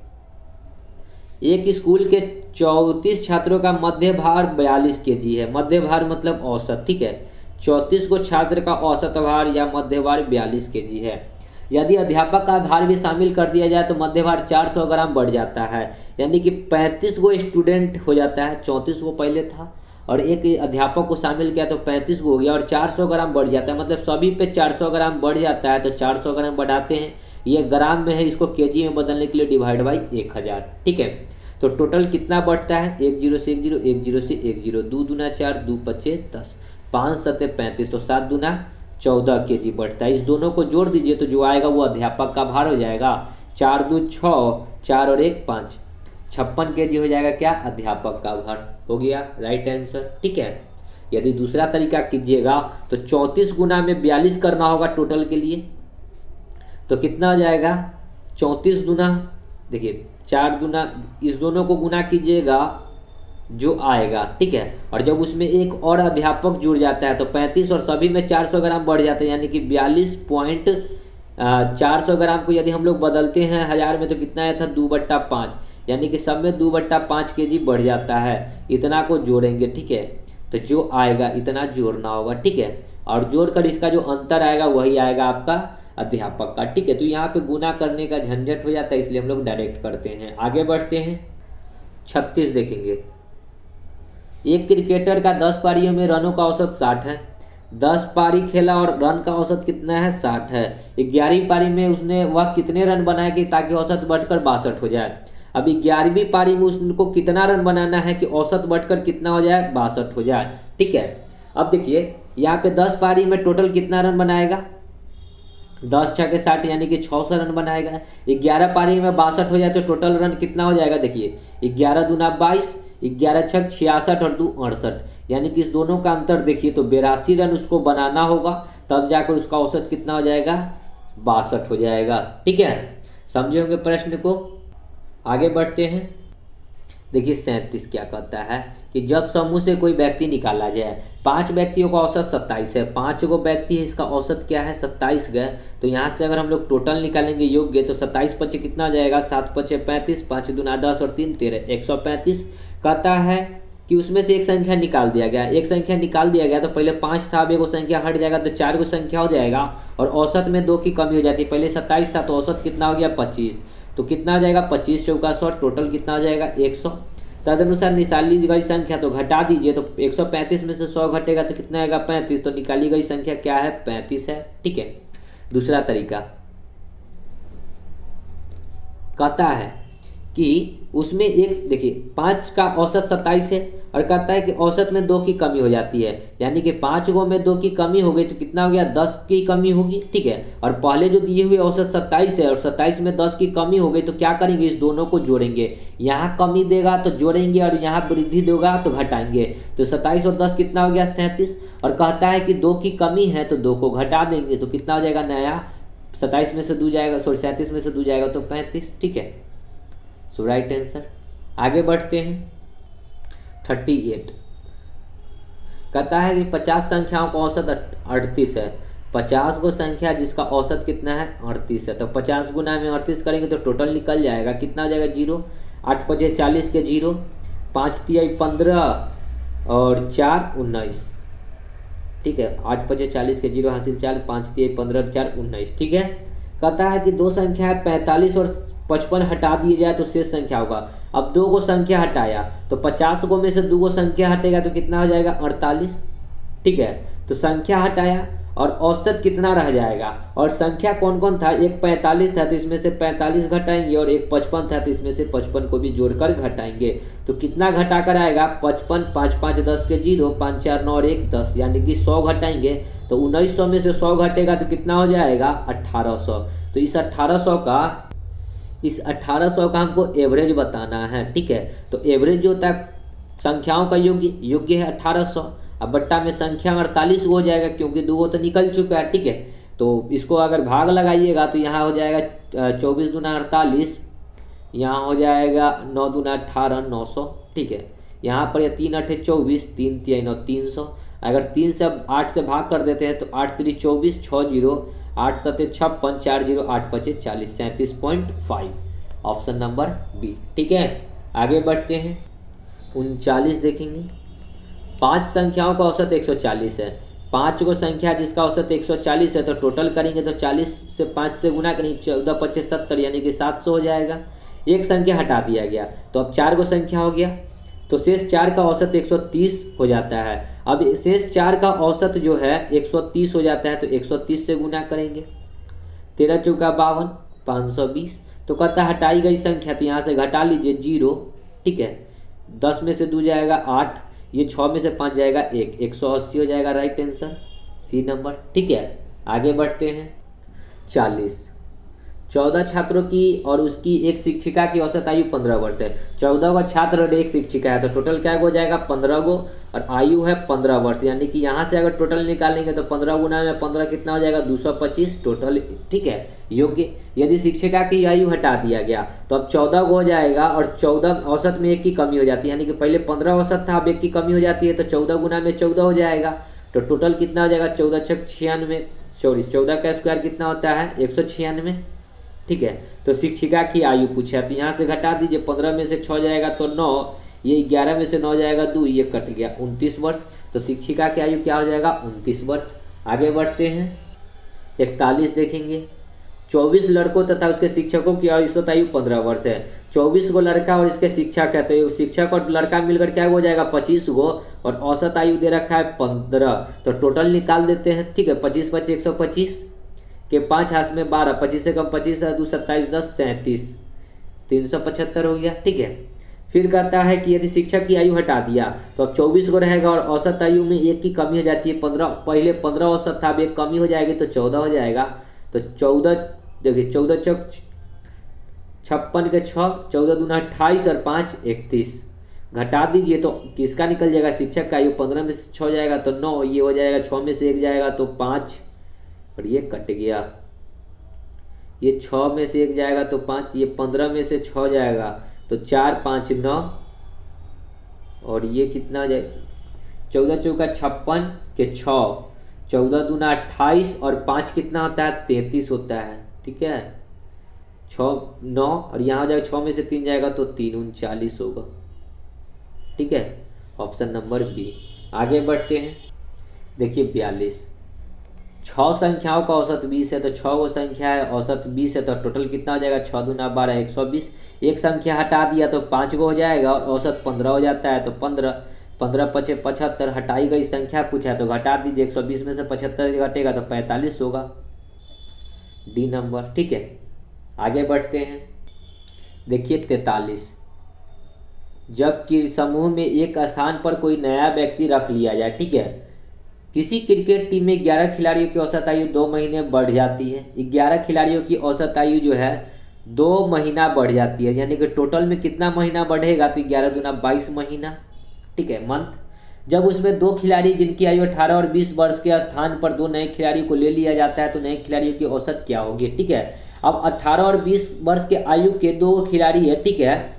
एक स्कूल के 34 छात्रों का मध्य भार 42 kg है, मध्य भार मतलब औसत, ठीक है। 34 को छात्र का औसत भार या मध्य भार 42 kg है। यदि अध्यापक का भार भी शामिल कर दिया जाए तो मध्य भार 400 ग्राम बढ़ जाता है, यानी कि 35 को स्टूडेंट हो जाता है, 34 को पहले था और एक अध्यापक को शामिल किया तो 35 को हो गया और 400 ग्राम बढ़ जाता है, मतलब सभी पे 400 ग्राम बढ़ जाता है, तो 400 ग्राम बढ़ाते हैं, ये ग्राम में है, इसको केजी में बदलने के लिए डिवाइड बाई 1000, ठीक है। तो टोटल कितना बढ़ता है, 1 0 से 1 0, 1 0 से 1 0, 2 दूना 4, 2 5 10, 5 7 35, तो 7 दूना 14 kg बढ़ता है। इस दोनों को जोड़ दीजिए तो जो आएगा वो अध्यापक का भार हो जाएगा, 4 2 6, 4 और 1 5, 56 kg हो जाएगा क्या, अध्यापक का भार, हो गया राइट आंसर, ठीक है। यदि दूसरा तरीका कीजिएगा तो 34 गुना में 42 करना होगा टोटल के लिए, तो कितना हो जाएगा, 34 गुना, देखिए 4 गुना, इस दोनों को गुना कीजिएगा जो आएगा, ठीक है। और जब उसमें एक और अध्यापक जुड़ जाता है तो 35 और सभी में 400 ग्राम बढ़ जाते हैं, यानी कि 42.400 ग्राम को यदि हम लोग बदलते हैं 1000 में तो कितना आया था, 2/5, यानी कि सब में 2/5 kg बढ़ जाता है। इतना को जोड़ेंगे, ठीक है, तो जो आएगा इतना जोड़ना होगा, ठीक है, और जोड़कर इसका जो अंतर आएगा वही आएगा आपका अध्यापक का, ठीक है। तो यहाँ पे गुना करने का झंझट हो जाता है, इसलिए हम लोग डायरेक्ट करते हैं। आगे बढ़ते हैं 36 देखेंगे। एक क्रिकेटर का 10 पारियों में रनों का औसत 60 है, 10 पारी खेला और रन का औसत कितना है, 60 है। 11वीं पारी में उसने वह कितने रन बनाए कि ताकि औसत बढ़कर 62 हो जाए। अभी 11वीं पारी में उसको कितना रन बनाना है कि औसत बढ़कर कितना हो जाए, 62 हो जाए, ठीक है। अब देखिए यहाँ पे 10 पारी में टोटल कितना रन बनाएगा, 10 6 के 60, यानी कि 600 रन बनाएगा। 11 पारी में 62 हो जाए तो टोटल रन कितना हो जाएगा, देखिए 11 दूना 22, 11 6 66 और 2 68, यानी कि इस दोनों का अंतर देखिए तो 82 रन उसको बनाना होगा, तब जाकर उसका औसत कितना हो जाएगा, 62 हो जाएगा, ठीक है। समझे होंगे प्रश्न को। आगे बढ़ते हैं, देखिए 37 क्या कहता है कि जब समूह से कोई व्यक्ति निकाला जाए, 5 व्यक्तियों का औसत 27 है, 5 गो व्यक्ति है, इसका औसत क्या है, 27 गए, तो यहाँ से अगर हम लोग टोटल निकालेंगे योग्य तो 27 पचे कितना आ जाएगा, 7 5 35, 5 दूना 10 और 3 13, 135। कहता है कि उसमें से एक संख्या निकाल दिया गया, एक संख्या निकाल दिया गया तो पहले 5 था, अब एगो संख्या हट जाएगा तो 4 गो संख्या हो जाएगा और औसत में 2 की कमी हो जाती है। पहले 27 था तो औसत कितना हो गया, 25, तो कितना हो जाएगा 25 चौका 100, टोटल कितना हो जाएगा 100। तदनुसार निकाली गई संख्या तो घटा दीजिए, तो 135 में से 100 घटेगा तो कितना आएगा 35, तो निकाली गई संख्या क्या है 35 है। ठीक है, दूसरा तरीका कहता है कि उसमें एक देखिए 5 का औसत 27 है और कहता है कि औसत में 2 की कमी हो जाती है, यानी कि 5 गो में 2 की कमी हो गई तो कितना हो गया 10 की कमी होगी। ठीक है, और पहले जो दिए हुए औसत 27 है और 27 में 10 की कमी हो गई तो क्या करेंगे, इस दोनों को जोड़ेंगे। यहाँ कमी देगा तो जोड़ेंगे और यहाँ वृद्धि देगा तो घटाएंगे। तो 27 और 10 कितना हो गया 37, और कहता है कि 2 की कमी है तो 2 को घटा देंगे तो कितना हो जाएगा नया 27 में से 2 जाएगा, सॉरी 37 में से 2 जाएगा तो 35। ठीक है, सो राइट आंसर। आगे बढ़ते हैं 38। कहता है कि 50 संख्याओं का औसत 38 है। 50 को संख्या जिसका औसत कितना है 38 है, तो 50 गुना में 38 करेंगे तो टोटल निकल जाएगा कितना हो जाएगा 0, 8 पचे 40 के 0, 5 तिहाई 15 और 4 19। ठीक है, 8 पचे 40 के 0 हासिल 4, 5 तिहाई 15 और 4 19। ठीक है, कहता है कि दो संख्या है 45 और 55 हटा दिए जाए तो शेष संख्या होगा। अब 2 को संख्या हटाया तो 50 को में से 2 को संख्या हटेगा तो कितना हो जाएगा 48। ठीक है, तो संख्या हटाया और औसत कितना रह जाएगा, और संख्या कौन कौन था, एक 45 था तो इसमें से 45 घटाएंगे और एक 55 था तो इसमें से 55 को भी जोड़कर घटाएंगे। तो कितना घटा कर आएगा 55, 5 5 10 के 0, 5 4 9 और 1 10, यानी कि 100 घटाएंगे तो 1900 में से 100 घटेगा तो कितना हो जाएगा 1800। तो इस 1800 का हमको एवरेज बताना है। ठीक है, तो एवरेज जो होता है संख्याओं का योग्य है 1800। अब बट्टा में संख्या 48 हो जाएगा क्योंकि 2 तो निकल चुका है। ठीक है, तो इसको अगर भाग लगाइएगा तो यहाँ हो जाएगा 24 दूना 48, यहाँ हो जाएगा 9 दूना 18 900। ठीक है, यहाँ पर यह 3 8 24, 3 3 9 300। अगर 3 से 8 से भाग कर देते हैं तो 8 3 24, 6 0, 8 7 56, 4 0, 8 5 40, 37.5, ऑप्शन नंबर बी। ठीक है, आगे बढ़ते हैं 39 देखेंगे। 5 संख्याओं का औसत 140 है। 5 को संख्या जिसका औसत 140 है तो टोटल करेंगे तो 40 से 5 से गुना करेंगे 14 25 70, यानी कि 700 हो जाएगा। एक संख्या हटा दिया गया तो अब 4 को संख्या हो गया तो शेष 4 का औसत 130 हो जाता है। अब शेष 4 का औसत जो है 130 हो जाता है तो 130 से गुना करेंगे, 13 चौका 52, 520। तो कहता हटाई गई संख्या तो यहाँ से घटा लीजिए 0। ठीक है, 10 में से 2 जाएगा 8, ये 6 में से 5 जाएगा 1, 180 हो जाएगा राइट आंसर सी नंबर। ठीक है, आगे बढ़ते हैं 40। 14 छात्रों की और उसकी एक शिक्षिका की औसत आयु 15 वर्ष है। 14 का छात्र और एक शिक्षिका है तो टोटल क्या हो जाएगा 15 गो, और आयु है 15 वर्ष, यानी कि यहाँ से अगर टोटल निकालेंगे तो 15 गुना में 15 कितना हो जाएगा 225 टोटल। ठीक है, योग्य। यदि शिक्षिका की आयु हटा दिया गया तो अब 14 को हो जाएगा और 14 औसत में 1 की कमी हो जाती है, यानी कि पहले 15 औसत था अब 1 की कमी हो जाती है तो 14 गुना में 14 हो जाएगा। तो टोटल कितना हो जाएगा 14 छक 96, सॉरी 14 का स्क्वायर कितना होता है 196। ठीक है, तो शिक्षिका की आयु पूछा तो यहाँ से घटा दीजिए, 15 में से 6 जाएगा तो 9, ये 11 में से 9 जाएगा 2, ये कट गया 29 वर्ष। तो शिक्षिका की आयु क्या हो जाएगा 29 वर्ष। आगे बढ़ते हैं 41 देखेंगे। 24 लड़कों तथा उसके शिक्षकों की औसत आयु 15 वर्ष है। 24 गो लड़का और इसके शिक्षक है तो शिक्षक और लड़का मिलकर क्या हो जाएगा 25 गो, और औसत आयु दे रखा है 15। तो टोटल निकाल देते हैं। ठीक है, 25 25 125 के 5 हाथ में 12, 25 से कम 25 है 2 27 10 37, 375 हो गया। ठीक है, फिर कहता है कि यदि शिक्षक की आयु हटा दिया तो अब 24 को रहेगा और औसत आयु में 1 की कमी हो जाती है। 15 पहले 15 औसत था, अब 1 कमी हो जाएगी तो 14 हो जाएगा। तो 14 देखिए 14 चौक 56 के 6, 14 दूना 28 और 5 31, घटा दीजिए तो किसका निकल जाएगा शिक्षक का आयु 15 में से 6 जाएगा तो 9, ये हो जाएगा 6 में से 1 जाएगा तो 5 और ये कट गया, ये 6 में से 1 जाएगा तो 5, ये 15 में से 6 जाएगा तो 4 5 9 और ये कितना जाएगा 14 चौका 56 के 6, 14 दूना 28 और 5 कितना होता है 33 होता है। ठीक है, 6 9 और यहाँ हो जाएगा 6 में से 3 जाएगा तो 3 39 होगा। ठीक है, ऑप्शन नंबर बी। आगे बढ़ते हैं देखिए 42। 6 संख्याओं का औसत 20 है तो 6 वो संख्या है, औसत 20 है तो टोटल कितना हो जाएगा, 6 दूना 12 120। एक संख्या हटा दिया तो 5 गो हो जाएगा और औसत 15 हो जाता है तो 15 15 पचे 75, हटाई गई संख्या पूछा है तो घटा दीजिए, 120 में से 75 घटेगा तो 45 होगा, डी नंबर। ठीक है, आगे बढ़ते हैं। देखिए 43, जबकि समूह में एक स्थान पर कोई नया व्यक्ति रख लिया जाए। ठीक है, किसी क्रिकेट टीम में 11 खिलाड़ियों की औसत आयु 2 महीने बढ़ जाती है। 11 खिलाड़ियों की औसत आयु जो है 2 महीना बढ़ जाती है, यानी कि टोटल में कितना महीना बढ़ेगा, तो 11 दूना 22 महीना। ठीक है, मंथ। जब उसमें 2 खिलाड़ी जिनकी आयु 18 और 20 वर्ष के स्थान पर 2 नए खिलाड़ियों को ले लिया जाता है तो नए खिलाड़ियों की औसत क्या होगी। ठीक है, अब 18 और 20 वर्ष के आयु के 2 खिलाड़ी है। ठीक है,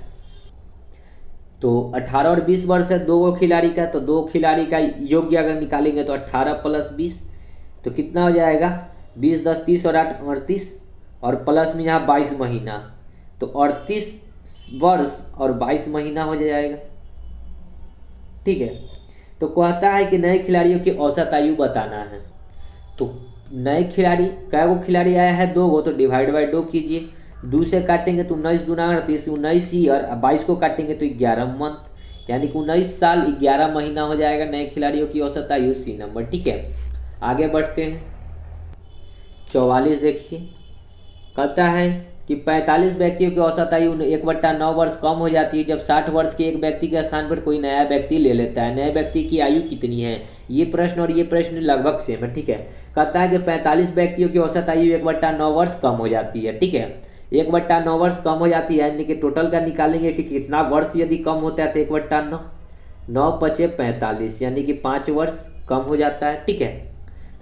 तो 18 और 20 वर्ष है 2 खिलाड़ी का, तो 2 खिलाड़ी का योग्य अगर निकालेंगे तो 18 + 20 तो कितना हो जाएगा, 20 10 30 और 8 38, और प्लस में यहाँ 22 महीना, तो 38 वर्ष और 22 महीना हो जाएगा। ठीक है, तो कहता है कि नए खिलाड़ियों की औसत आयु बताना है। तो नए खिलाड़ी कै गो खिलाड़ी आया है, 2 गो, तो डिवाइड बाय 2 कीजिए, 2 से काटेंगे तो 19 दूना 38, 19 ईयर, 22 को काटेंगे तो 11 मंथ, यानी कि 19 साल 11 महीना हो जाएगा नए खिलाड़ियों की औसत आयु, सी नंबर। ठीक है, आगे बढ़ते हैं। 44 देखिए, कहता है कि 45 व्यक्तियों की औसत आयु 1/9 वर्ष कम हो जाती है जब 60 वर्ष के एक व्यक्ति के स्थान पर कोई नया व्यक्ति ले लेता है। नए व्यक्ति की आयु कितनी है, ये प्रश्न और ये प्रश्न लगभग सेम है। ठीक है, कहता है कि 45 व्यक्तियों की औसत आयु 1/9 वर्ष कम हो जाती है। ठीक है, 1/9 वर्ष कम हो जाती है, यानी कि टोटल का निकालेंगे कि कितना वर्ष यदि कम होता है तो 1/9, 9 पचे 45, यानी कि 5 वर्ष कम हो जाता है। ठीक है,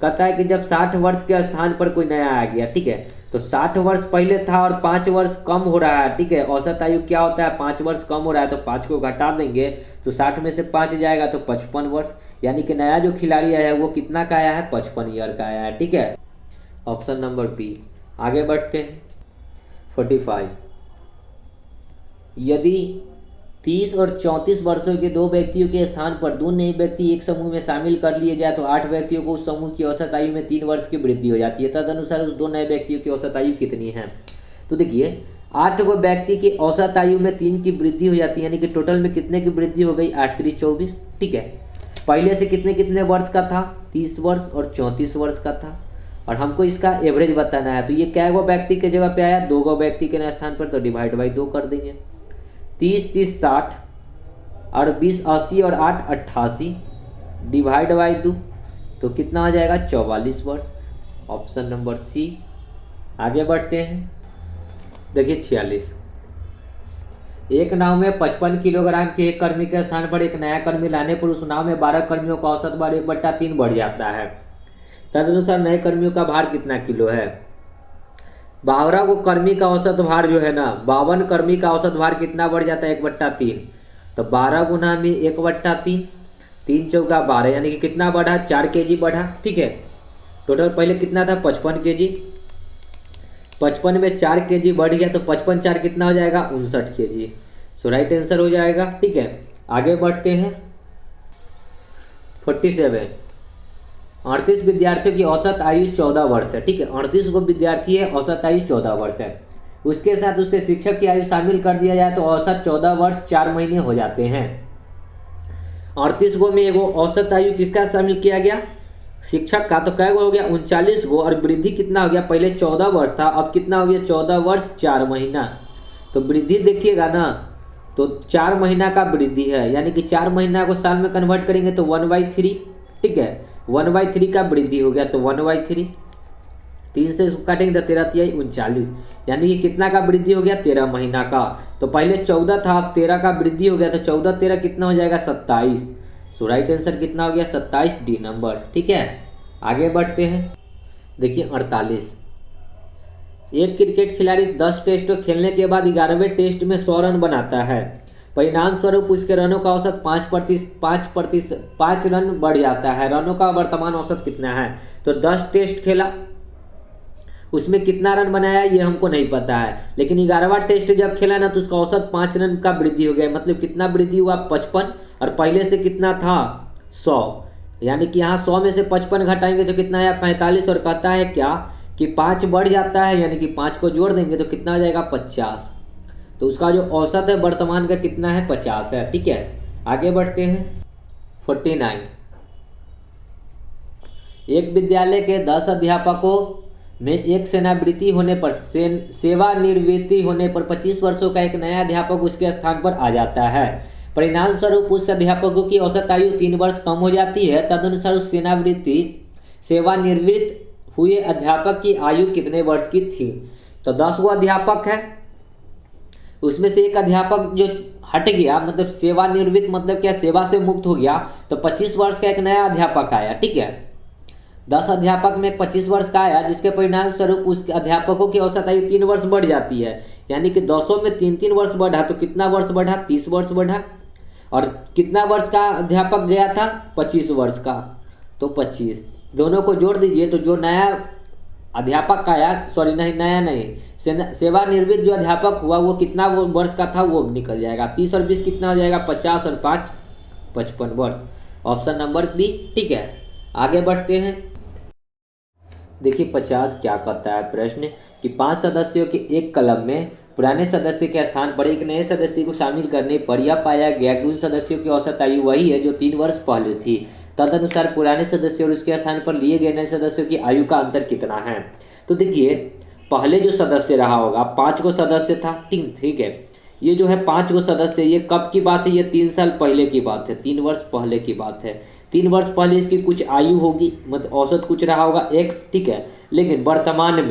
कहता है कि जब 60 वर्ष के स्थान पर कोई नया आ गया। ठीक है, तो 60 वर्ष पहले था और 5 वर्ष कम हो रहा है। ठीक है, औसत आयु क्या होता है, 5 वर्ष कम हो रहा है, तो 5 को घटा देंगे तो 60 में से 5 जाएगा तो 55 वर्ष, यानी कि नया जो खिलाड़ी आया है वो कितना का आया है, 55 ईयर का आया है। ठीक है, ऑप्शन नंबर बी। आगे बढ़ते हैं। 45, यदि 30 और 34 वर्षों के 2 व्यक्तियों के स्थान पर 2 नए व्यक्ति एक समूह में शामिल कर लिए जाए तो 8 व्यक्तियों को उस समूह की औसत आयु में 3 वर्ष की वृद्धि हो जाती है। तदनुसार उस 2 नए व्यक्तियों की औसत आयु कितनी है। तो देखिए 8 गो व्यक्ति की औसत आयु में 3 की वृद्धि हो जाती है, यानी कि टोटल में कितने की वृद्धि हो गई, 8 3 24। ठीक है, पहले से कितने कितने वर्ष का था, 30 वर्ष और 34 वर्ष का था, और हमको इसका एवरेज बताना है। तो ये कै गो व्यक्ति के जगह पे आया, 2 गो व्यक्ति के स्थान पर, तो डिवाइड बाई 2 कर देंगे। 30 30 60 और 20 80 और 8 88, डिवाइड बाई 2 तो कितना हो जाएगा, 44 वर्ष, ऑप्शन नंबर सी। आगे बढ़ते हैं। देखिए 46, एक नाव में 55 किलोग्राम के एक कर्मी के स्थान पर एक नया कर्मी लाने पर उस नाव में 12 कर्मियों का औसत भार 1/3 बढ़ जाता है। तदनुसार नए कर्मियों का भार कितना किलो है। 12 को कर्मी का औसत भार जो है ना, 52 कर्मी का औसत भार कितना बढ़ जाता है, 1/3, तो 12 गुना में 1/3, 3 चौका 12, यानी कि कितना बढ़ा, 4 kg बढ़ा। ठीक है, टोटल पहले कितना था, 55 kg, 55 में 4 kg बढ़ गया तो 55 4 कितना हो जाएगा, 59 kg। सो राइट आंसर हो जाएगा। ठीक है, आगे बढ़ते हैं। 47, 38 विद्यार्थियों की औसत आयु 14 वर्ष है। ठीक है, 38 गो विद्यार्थी है, औसत आयु 14 वर्ष है, उसके साथ उसके शिक्षक की आयु शामिल कर दिया जाए तो औसत 14 वर्ष 4 महीने हो जाते हैं। 38 गो में एगो औसत आयु किसका शामिल किया गया, शिक्षक का, तो कै गो हो गया, 39 गो, और वृद्धि कितना हो गया, पहले 14 वर्ष था, अब कितना हो गया, 14 वर्ष 4 महीना, तो वृद्धि देखिएगा ना, तो 4 महीना का वृद्धि है, यानी कि 4 महीना को साल में कन्वर्ट करेंगे तो 1/3। ठीक है, 1/3 का वृद्धि हो गया तो 1/3, 3 से काटेंगे तो 13 3 39, यानी कि कितना का वृद्धि हो गया, 13 महीना का। तो पहले 14 था, अब 13 का वृद्धि हो गया, तो 14 13 कितना हो जाएगा, 27। सो राइट आंसर कितना हो गया, 27, डी नंबर। ठीक है, आगे बढ़ते हैं। देखिए 48, एक क्रिकेट खिलाड़ी 10 टेस्ट खेलने के बाद 11वें टेस्ट में 100 रन बनाता है, परिणाम स्वरूप उसके रनों का औसत 5 रन बढ़ जाता है। रनों का वर्तमान औसत कितना है, तो 10 टेस्ट खेला, उसमें कितना रन बनाया ये हमको नहीं पता है, लेकिन 11वां टेस्ट जब खेला ना तो उसका औसत 5 रन का वृद्धि हो गया, मतलब कितना वृद्धि हुआ, 55, और पहले से कितना था, 100, यानी कि यहाँ 100 में से 55 घटाएंगे तो कितना आया 45, और कहता है क्या कि 5 बढ़ जाता है, यानी कि 5 को जोड़ देंगे तो कितना आ जाएगा 50। तो उसका जो औसत है वर्तमान का कितना है 50 है। ठीक है, आगे बढ़ते हैं। 49, एक विद्यालय के 10 अध्यापकों में एक सेवानिवृत्ति होने पर 25 वर्षों का एक नया अध्यापक उसके स्थान पर आ जाता है। परिणाम स्वरूप उस अध्यापकों की औसत आयु 3 वर्ष कम हो जाती है। तदनुसार उस सेवानिवृत्त हुए अध्यापक की आयु कितने वर्ष की थी? तो 10 वो अध्यापक है, उसमें से एक अध्यापक जो हट गया, मतलब सेवानिवृत्त मतलब क्या, सेवा से मुक्त हो गया, तो 25 वर्ष का एक नया अध्यापक आया। ठीक है, 10 अध्यापक में 25 वर्ष का आया, जिसके परिणाम स्वरूप उस अध्यापकों की औसत आयु 3 वर्ष बढ़ जाती है। यानी कि 200 में 3 वर्ष बढ़ा तो कितना वर्ष बढ़ा, 30 वर्ष बढ़ा। और कितना वर्ष का अध्यापक गया था, 25 वर्ष का, तो 25 दोनों को जोड़ दीजिए तो जो नया अध्यापक आया, सॉरी नहीं नया नहीं, सेवानिवृत्त जो अध्यापक हुआ वो कितना वर्ष का था वो निकल जाएगा। 30 और 20 कितना हो जाएगा, 50 और 5 55 वर्ष। Option number B. ठीक है, आगे बढ़ते हैं। देखिए 50 क्या कहता है प्रश्न कि 5 सदस्यों के एक क्लब में पुराने सदस्य के स्थान पर एक नए सदस्य को शामिल करने पर यह पाया गया कि उन सदस्यों की औसत आयु वही है जो 3 वर्ष पहले थी। तदनुसार पुराने सदस्य और उसके स्थान पर लिए गए नए सदस्यों की आयु का अंतर कितना है? तो देखिए पहले जो सदस्य रहा होगा 5 को सदस्य था, ठीक है, ये जो है 5 को सदस्य, ये कब की बात है, ये 3 साल पहले की बात है, 3 वर्ष पहले की बात है। 3 वर्ष पहले इसकी कुछ आयु होगी, मतलब औसत कुछ रहा होगा x। ठीक है, लेकिन वर्तमान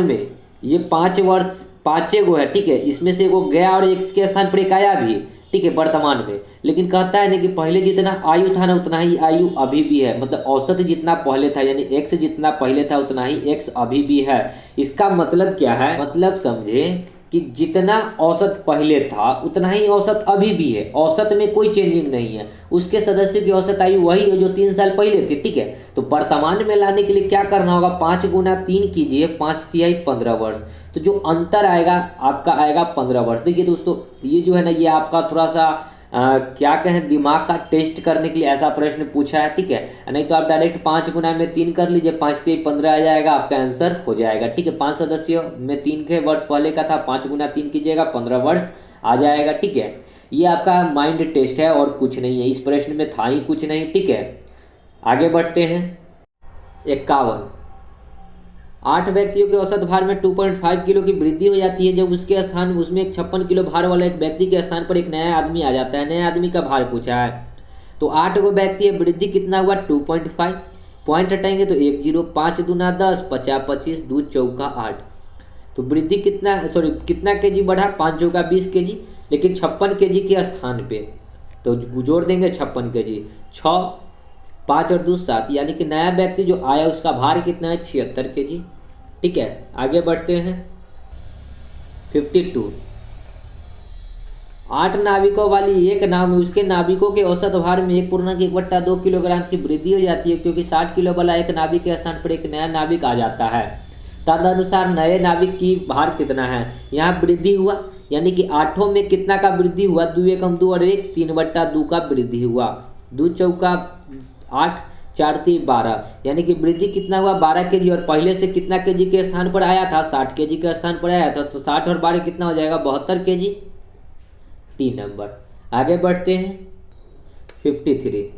में ये 5 वर्ष 5 गो है। ठीक है, इसमें से वो गया और x के स्थान पर एक आया भी। ठीक है, वर्तमान में, लेकिन कहता है ना कि पहले जितना आयु था ना उतना ही आयु अभी भी है, मतलब औसत जितना पहले था यानी x जितना पहले था उतना ही x अभी भी है। इसका मतलब क्या है, मतलब समझे कि जितना औसत पहले था उतना ही औसत अभी भी है, औसत में कोई चेंजिंग नहीं है। उसके सदस्य की औसत आयु वही है जो 3 साल पहले थी। ठीक है, तो वर्तमान में लाने के लिए क्या करना होगा, 5 गुना 3 कीजिए, 5 तिहाई 15 वर्ष, तो जो अंतर आएगा आपका आएगा 15 वर्ष। देखिए दोस्तों ये जो है ना ये आपका थोड़ा सा क्या कहें दिमाग का टेस्ट करने के लिए ऐसा प्रश्न पूछा है। ठीक है, नहीं तो आप डायरेक्ट 5 गुना में 3 कर लीजिए, 5 से 15 आ जाएगा, आपका आंसर हो जाएगा। ठीक है, 5 सदस्यों में 3 के वर्ष पहले का था, 5 गुना 3 कीजिएगा 15 वर्ष आ जाएगा। ठीक है, ये आपका माइंड टेस्ट है और कुछ नहीं है, इस प्रश्न में था ही कुछ नहीं। ठीक है, आगे बढ़ते हैं। 51, 8 व्यक्तियों के औसत भार में 2.5 किलो की वृद्धि हो जाती है जब उसके स्थान उसमें एक 56 किलो भार वाला एक व्यक्ति के स्थान पर एक नया आदमी आ जाता है। नया आदमी का भार पूछा है, तो 8 गो व्यक्ति है, वृद्धि कितना हुआ 2.5, पॉइंट हटाएंगे तो 1 0, 5 दूना 10, 50 25, 2 चौका 8, तो वृद्धि कितना केजी बढ़ा, 5 चौका 20 केजी, लेकिन 56 केजी के स्थान पे तो जोड़ देंगे 56 केजी, 6 5 और 2 7, यानी कि नया व्यक्ति जो आया उसका भार कितना है 76 केजी। ठीक है, आगे बढ़ते हैं। 52, 8 नाविकों वाली एक नाव में उसके नाविकों के औसत भार में 1.1/2 किलोग्राम की वृद्धि हो जाती है क्योंकि 60 किलो वाला एक नाविक के स्थान पर एक नया नाविक आ जाता है। तदनुसार नए नाविक की भार कितना है? यहाँ वृद्धि हुआ यानी कि 8 में कितना का वृद्धि हुआ, 2 एकम 2 और 1 3/2 का वृद्धि हुआ, 2 चौका 8 4 3 12, यानी कि वृद्धि कितना हुआ 12 केजी, और पहले से कितना केजी के स्थान पर आया था 60 केजी के स्थान पर आया था, तो 60 और 12 कितना हो जाएगा 72 केजी। 3 नंबर। आगे बढ़ते हैं। 53,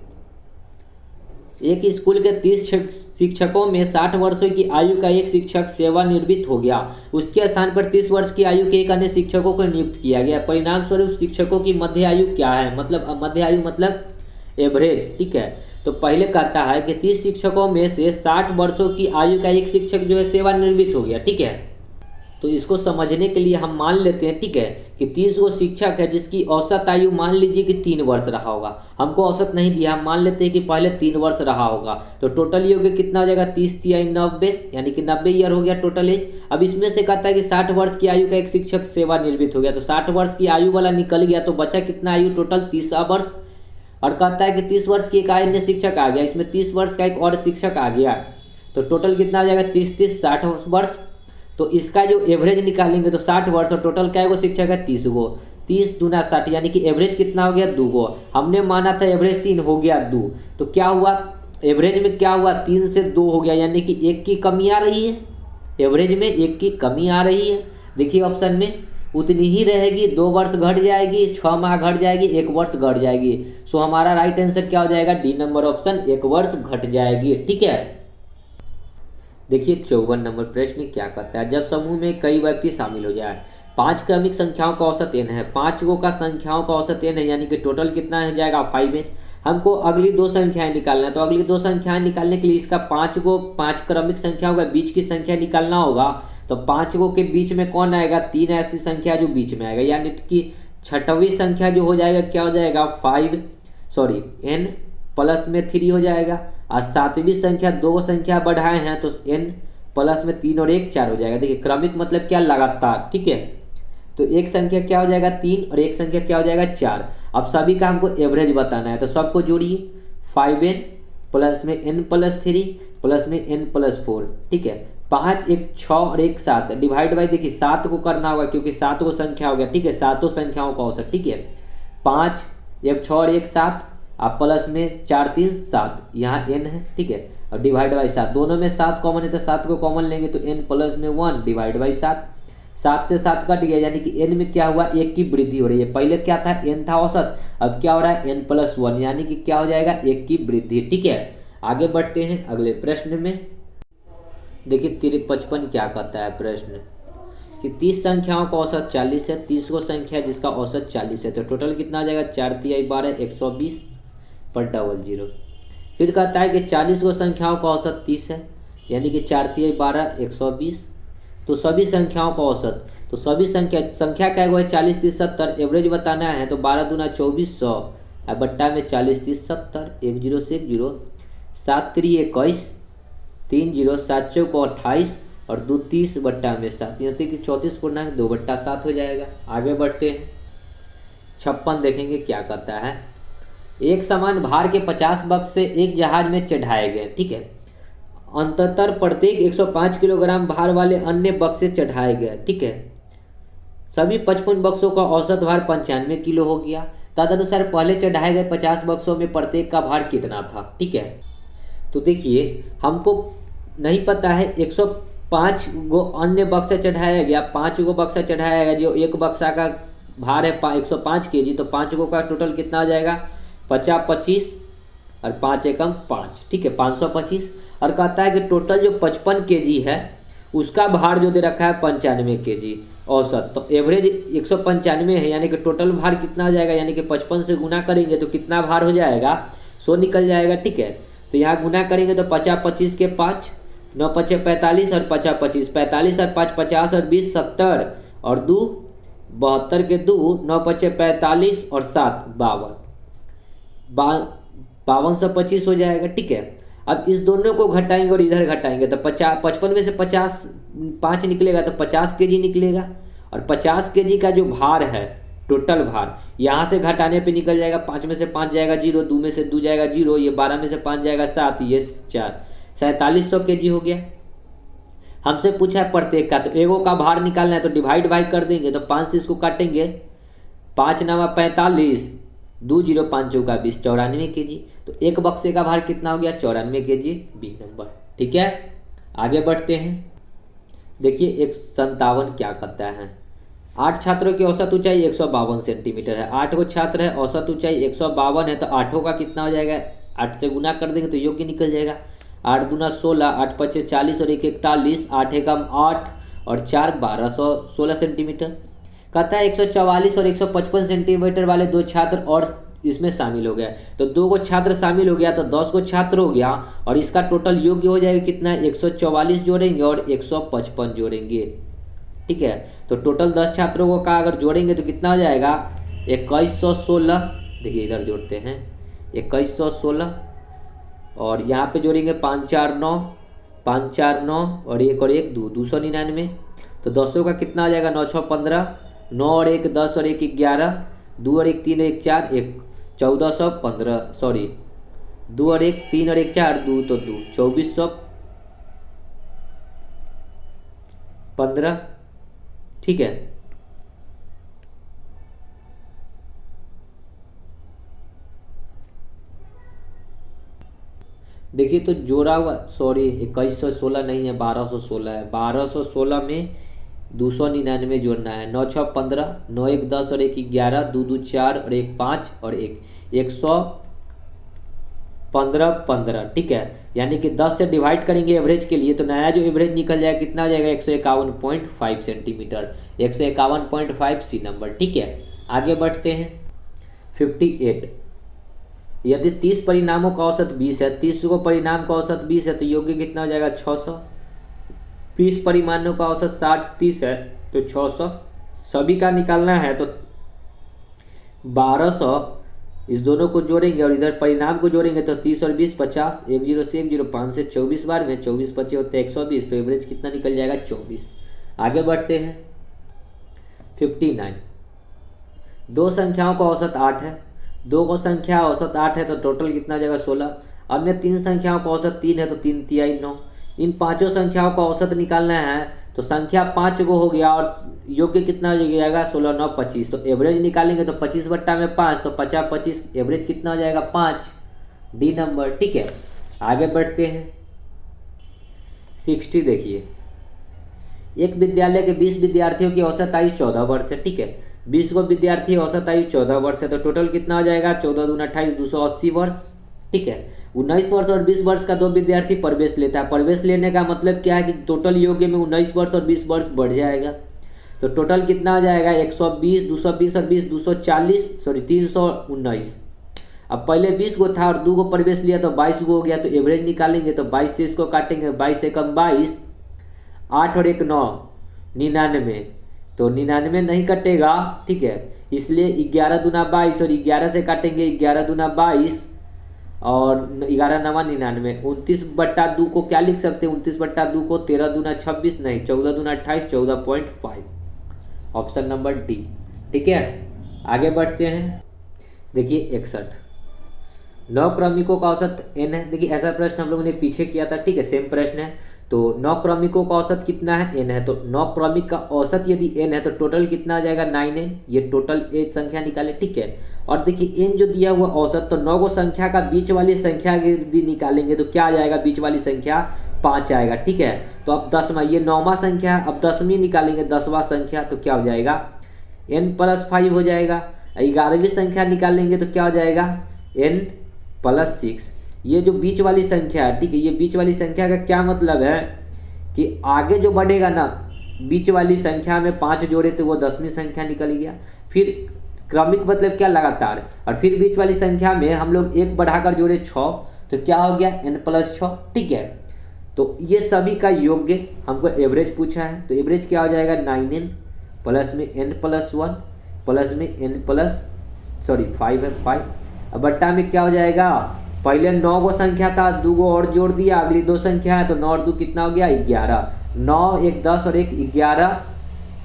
एक स्कूल के 30 शिक्षकों में 60 वर्षों की आयु का एक शिक्षक सेवानिवृत्त हो गया, उसके स्थान पर 30 वर्ष की आयु के एक अन्य शिक्षकों को नियुक्त किया गया। परिणाम स्वरूप शिक्षकों की मध्य आयु क्या है, मतलब मध्य आयु मतलब एवरेज। ठीक है, तो पहले कहता है कि 30 शिक्षकों में से 60 वर्षों की आयु का एक शिक्षक जो है सेवानिवृत्त हो गया। ठीक है, तो इसको समझने के लिए हम मान लेते हैं, ठीक है, कि 30 वो शिक्षक है जिसकी औसत आयु मान लीजिए कि 3 वर्ष रहा होगा। हमको औसत नहीं दिया, हम मान लेते हैं कि पहले 3 वर्ष रहा होगा, तो टोटल योग कितना हो जाएगा 30 तिहाई 90, यानी कि 90 ईयर हो गया टोटल एज। अब इसमें से कहता है कि 60 वर्ष की आयु का एक शिक्षक सेवानिवृत्त हो गया, तो 60 वर्ष की आयु वाला निकल गया, तो बचा कितना आयु टोटल 30 वर्ष। और कहता है कि 30 वर्ष की एक अन्य शिक्षक आ गया, इसमें 30 वर्ष का एक और शिक्षक आ गया, तो टोटल कितना हो जाएगा 30 30 60 वर्ष। तो इसका जो एवरेज निकालेंगे तो 60 वर्ष और टोटल क्या गो शिक्षक है 30 गो, 30 दूना 60, यानी कि एवरेज कितना हो गया 2 गो। हमने माना था एवरेज 3, हो गया 2। तो क्या हुआ एवरेज में, क्या हुआ 3 से 2 हो गया, यानी कि 1 की कमी आ रही है। एवरेज में 1 की कमी आ रही है। देखिए ऑप्शन में उतनी ही रहेगी, 2 वर्ष घट जाएगी, 6 माह घट जाएगी, 1 वर्ष घट जाएगी। सो हमारा राइट आंसर क्या हो जाएगा, डी नंबर ऑप्शन, 1 वर्ष घट जाएगी। ठीक है। देखिए 54 नंबर प्रश्न क्या कहता है, जब समूह में कई व्यक्ति शामिल हो जाए, 5 क्रमिक संख्याओं का औसत n है, 5 गो का संख्याओं का औसत n है, यानी कि टोटल कितना हो जाएगा 5n। हमको अगली 2 संख्याएं निकालना है, तो अगली 2 संख्याएं निकालने के लिए इसका 5 क्रमिक संख्याओं का बीच की संख्या निकालना होगा। तो 5 गो के बीच में कौन आएगा, 3 ऐसी संख्या जो बीच में आएगा, यानी कि छठवीं संख्या जो हो जाएगा क्या हो जाएगा n प्लस में 3 हो जाएगा। और 7वीं संख्या 2 संख्या बढ़ाए हैं तो n प्लस में 3 और 1 4 हो जाएगा। देखिए क्रमिक मतलब क्या, लगातार। ठीक है। तो एक संख्या क्या हो जाएगा 3 और एक संख्या क्या हो जाएगा 4। अब सभी का हमको एवरेज बताना है, तो सबको जोड़िए, 5n प्लस में n प्लस 3 प्लस में n प्लस 4। ठीक है। 5 1 6 और 1 7, डिवाइड बाई, देखिए 7 को करना होगा क्योंकि 7 को संख्या हो गया। ठीक है। 7 संख्याओं का औसत। ठीक है। 5 1 6 और 1 7, आप प्लस में 4 3 7, यहाँ n है। ठीक है। और डिवाइड बाई 7, दोनों में 7 कॉमन है तो 7 को कॉमन लेंगे तो n प्लस में 1 डिवाइड बाई 7, 7 से 7 कट गया, यानी कि n में क्या हुआ, 1 की वृद्धि हो रही है। पहले क्या था, n था औसत, अब क्या हो रहा है n प्लस 1, यानी कि क्या हो जाएगा 1 की वृद्धि। ठीक है। आगे बढ़ते हैं अगले प्रश्न में। देखिए 53 क्या कहता है प्रश्न, कि 30 संख्याओं का औसत 40 है, 30 को संख्या जिसका औसत 40 है, तो टोटल कितना आ जाएगा, 4 तिहाई 12 120 पर डबल जीरो। फिर कहता है कि 40 को संख्याओं का औसत 30 है, यानी कि 4 तिहाई 12 120। तो सभी संख्याओं का औसत, तो सभी संख्या क्या है 40 30 70, एवरेज बताना है तो 12 दूना 2400 और बट्टा में 40 30 70, 1 0 से 1 0, 7 3 21, 3 0 7 चौक 28 और 2 30 बट्टा में 7, यहाँ तक कि 34.2 बट्टा 7 हो जाएगा। आगे बढ़ते हैं 56 देखेंगे क्या कहता है, एक समान भार के 50 बक्से एक जहाज में चढ़ाए गए। ठीक है। अंततः प्रत्येक 105 किलोग्राम भार वाले अन्य बक्से चढ़ाए गए। ठीक है। सभी 55 बक्सों का औसत भार 95 किलो हो गया। तदनुसार पहले चढ़ाए गए 50 बक्सों में प्रत्येक का भार कितना था। ठीक है। तो देखिए हमको नहीं पता है, 105 गो अन्य बक्सा चढ़ाया गया, 5 गो बक्सा चढ़ाया गया, जो एक बक्सा का भार है 105 kg, तो 5 गो का टोटल कितना आ जाएगा 50 25 और 5 एकम 5। ठीक है 525। और कहता है कि टोटल जो 55 kg है उसका भार जो दे रखा है 95 kg औसत, तो एवरेज 195 है, यानी कि टोटल भार कितना हो जाएगा, यानी कि 55 से गुना करेंगे तो कितना भार हो जाएगा 100 निकल जाएगा। ठीक है। तो यहाँ गुना करेंगे तो 50 25 के 5, 9 5 45 और 50 25, 45 और 5 50 और 20 70 और 2 72 के 2, 9 5 45 और 7 52, 5225 हो जाएगा। ठीक है। अब इस दोनों को घटाएंगे और इधर घटाएंगे तो 55 में से 50 5 निकलेगा तो 50 kg निकलेगा, और 50 kg का जो भार है टोटल भार यहाँ से घटाने पे निकल जाएगा, 5 में से 5 जाएगा 0, 2 में से 2 जाएगा 0, ये 12 में से 5 जाएगा 7, ये 4, 4700 kg हो गया। हमसे पूछा है प्रत्येक का, तो एगो का भार निकालना है तो डिवाइड बाई कर देंगे, तो 5 से इसको काटेंगे, 5 9 45, 2 0 5 चौका 20, 94 kg। तो एक बक्से का भार कितना हो गया 94 kg, बी नंबर। ठीक है। आगे बढ़ते हैं। देखिए 157 क्या कहता है, 8 छात्रों की औसत ऊंचाई 152 सेंटीमीटर है, 8 को छात्र है, औसत ऊंचाई 152 है, तो 8 का कितना हो जाएगा, 8 से गुना कर देंगे तो योग्य निकल जाएगा, 8 दूना 16, 8 5 40 और 1 41, 8 एकम 8 और 4 1216 सेंटीमीटर। कहता है 144 और 155 सेंटीमीटर वाले 2 छात्र और इसमें शामिल हो गया, तो 2 को छात्र शामिल हो गया तो 10 को छात्र हो गया, और इसका टोटल योग्य हो जाएगा कितना, 144 जोड़ेंगे और 155 जोड़ेंगे। ठीक है। तो टोटल 10 छात्रों को का अगर जोड़ेंगे तो कितना हो जाएगा 2116। देखिए इधर जोड़ते हैं 2116, और यहाँ पे जोड़ेंगे 5 4 9, 5 4 9 और 1 और 1 2, 299। तो 10 का कितना आ जाएगा 9 6 15, 9 और 1 10 और 1 11, 2 और 1 3 और 1 4 1, 1415, सॉरी 2 और 1 3 और 1 4 2 तो 2, 2415। ठीक है। देखिए तो जोड़ा हुआ, सॉरी 2116 नहीं है, 1216 है। 1216 में 299 जोड़ना है। 9 6 15, 9 1 10 और 1 11, 2 2 4 और 1 5 और 115, ठीक है। यानी कि 10 से डिवाइड करेंगे एवरेज के लिए, तो नया जो एवरेज निकल जाएगा कितना आ जाएगा, 151.5 सेंटीमीटर। 151.5 सी नंबर, ठीक है। आगे बढ़ते हैं। 58, यदि 30 परिणामों का औसत 20 है, 30 को परिणाम का औसत 20 है तो योग्य कितना हो जाएगा, 600। 20 परिमाणों का औसत 60 है तो 600। सभी का निकालना है तो 1200, इस दोनों को जोड़ेंगे और इधर परिणाम को जोड़ेंगे तो 30 और 20 50, 10 से 10 5 से 24 बार में 24 बचे होते हैं 120, तो एवरेज कितना निकल जाएगा, 24। आगे बढ़ते हैं। 59, दो संख्याओं का औसत 8 है, दो को संख्या औसत 8 है तो टोटल कितना हो जाएगा, 16। अन्य तीन संख्याओं का औसत 3 है तो 3 तिहाई 9। इन पांचों संख्याओं का औसत निकालना है तो संख्या 5 को हो गया और योग्य कितना हो जाएगा, 16 9 25, तो एवरेज निकालेंगे तो 25 बट्टा में 5 तो 50 25, एवरेज कितना हो जाएगा, 5, डी नंबर, ठीक है। आगे बढ़ते हैं। 60, देखिए एक विद्यालय के 20 विद्यार्थियों की औसत आयु 14 वर्ष है, ठीक है। 20 को विद्यार्थी औसत आयु 14 वर्ष है तो टोटल कितना हो जाएगा, 14 दूना 28, 280 वर्ष, ठीक है। 19 वर्ष और 20 वर्ष का दो विद्यार्थी प्रवेश लेता है। प्रवेश लेने का मतलब क्या है कि टोटल योग्य में 19 वर्ष और 20 वर्ष बढ़ जाएगा, तो टोटल कितना हो जाएगा, 120, 220 और 20 240, सॉरी 319। अब पहले 20 को था और 2 को प्रवेश लिया तो 22 को हो गया, तो एवरेज निकालेंगे तो 22 से इसको काटेंगे, 22 एकम 22, 8 और 1 9, 99, तो 99 नहीं कटेगा, ठीक है। इसलिए 11 दूना 22 और 11 से काटेंगे 11 दूना 22 और 11 9 99, 29 बट्टा 2 को क्या लिख सकते हैं, 29 बट्टा 2 को 13 दूना 26 नहीं, 14 दूना 28, 14.5, ऑप्शन नंबर डी, ठीक है। आगे बढ़ते हैं। देखिए 61, 9 क्रमिकों का औसत n है। देखिए ऐसा प्रश्न हम लोगों ने पीछे किया था, ठीक है, सेम प्रश्न है। तो 9 क्रमिकों का औसत कितना है, n है, तो 9 क्रमिक का औसत यदि n है तो टोटल कितना आ जाएगा, 9n, ये टोटल एक संख्या निकाले, ठीक है। और देखिए n जो दिया हुआ औसत, तो 9 को संख्या का बीच वाली संख्या यदि निकालेंगे तो क्या आ जाएगा, बीच वाली संख्या 5 आएगा, ठीक है। तो अब 10वां, ये 9वां संख्या, अब 10वीं निकालेंगे 10वां संख्या तो क्या हो जाएगा, n + 5 हो जाएगा। 11वीं संख्या निकालेंगे तो क्या हो जाएगा, n + 6। ये जो बीच वाली संख्या है, ठीक है, ये बीच वाली संख्या का क्या मतलब है कि आगे जो बढ़ेगा ना, बीच वाली संख्या में 5 जोड़े तो वो 10वीं संख्या निकल गया। फिर क्रमिक मतलब क्या, लगातार, और फिर बीच वाली संख्या में हम लोग 1 बढ़ाकर जोड़े 6 तो क्या हो गया, n + 6, ठीक है। तो ये सभी का योग्य हमको एवरेज पूछा है, तो एवरेज क्या हो जाएगा, 9n प्लस में n + 1 प्लस में n + 5 है 5, अब बट्टा में क्या हो जाएगा, पहले 9 को संख्या था, 2 को और जोड़ दिया, अगली 2 संख्या है तो 9 और 2 कितना हो गया, 11, 9 1 10 और 1 11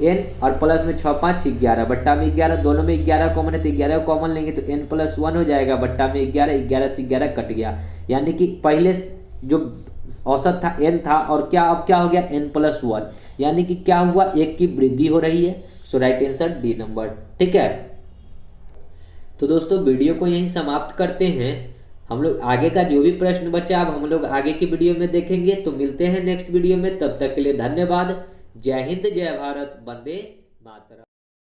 n और प्लस में 6 5 11, बट्टा में 11, दोनों में 11 कॉमन है तो 11 कॉमन लेंगे तो n + 1 हो जाएगा, बट्टा में 11, 11 से 11 कट गया, यानी कि पहले जो औसत था n था और क्या अब क्या हो गया, n + 1, यानी कि क्या हुआ, 1 की वृद्धि हो रही है। सो राइट आंसर डी नंबर, ठीक है। तो दोस्तों वीडियो को यहीं समाप्त करते हैं। हम लोग आगे का जो भी प्रश्न बचा अब हम लोग आगे की वीडियो में देखेंगे, तो मिलते हैं नेक्स्ट वीडियो में, तब तक के लिए धन्यवाद। जय हिंद, जय भारत, वंदे मातरम।